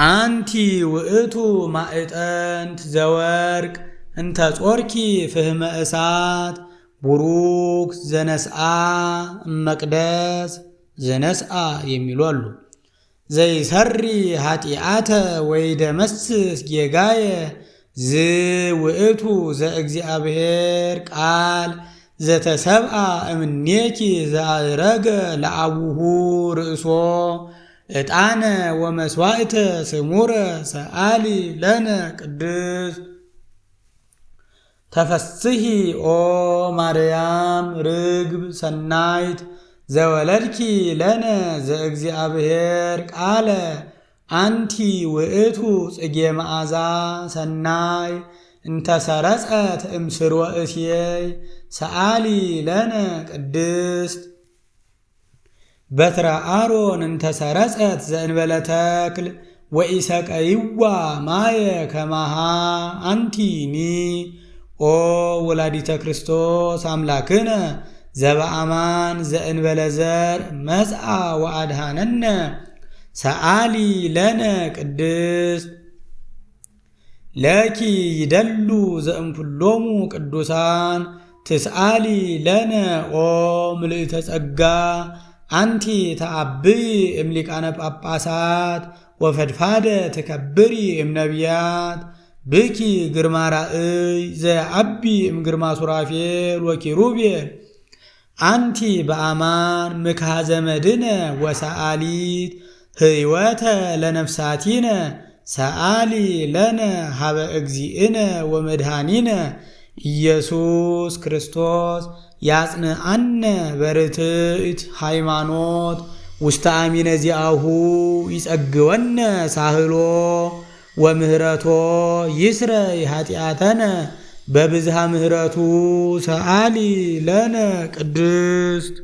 አንቲ ውእቱ ማዕጠንት ዘወርቅ እንተ ጾርኪ ፍህመ እሳት ቡሩክ ዘነስአ መቅደስ ዘነስአ የሚሉ አሉ። ዘይሰሪ ኃጢአተ ወይ ደመስስ ጌጋየ ዝውእቱ ዘእግዚአብሔር ቃል ዘተሰብአ እምኔኪ ዘአረገ ለአቡሁ ርእሶ ዕጣነ ወመስዋዕተ ስሙረ ሰአሊ ለነ ቅድስት ተፈስሒ ኦ ማርያም ርግብ ሰናይት ዘወለድኪ ለነ ዘእግዚአብሔር ቃለ አንቲ ውእቱ ጽጌ መዓዛ ሰናይ እንተሰረጸት እምስርወ እሴይ ሰአሊ ለነ ቅድስት በትረ አሮን እንተሰረጸት ዘእንበለ ተክል ወኢሰቀይዋ ማየ ከማሃ አንቲኒ ኦ ወላዲተ ክርስቶስ አምላክነ ዘበአማን ዘእንበለ ዘር መጽአ ወአድሃነነ ሰአሊ ለነ ቅድስት ለኪ ይደሉ ዘእምኩሎሙ ቅዱሳን ትስአሊ ለነ ኦ ምልዕተ ጸጋ አንቲ ተአብይ እምሊቃነ ጳጳሳት ወፈድፋደ ተከብሪ እምነቢያት ብኪ ግርማ ራእይ ዘአቢ እምግርማ ሱራፌል ወኪሩቤል አንቲ በአማን ምክሃ ዘመድነ ወሰአሊት ህይወተ ለነፍሳቲነ ሰአሊ ለነ ሀበ እግዚእነ ወመድኃኒነ ኢየሱስ ክርስቶስ ያጽንአነ በርትዕት ሃይማኖት ውስተ አሚነ ዚአሁ ይጸግወነ ሳህሎ ወምህረቶ ይስረይ ኃጢአተነ በብዝሃ ምህረቱ ሰአሊ ለነ ቅድስት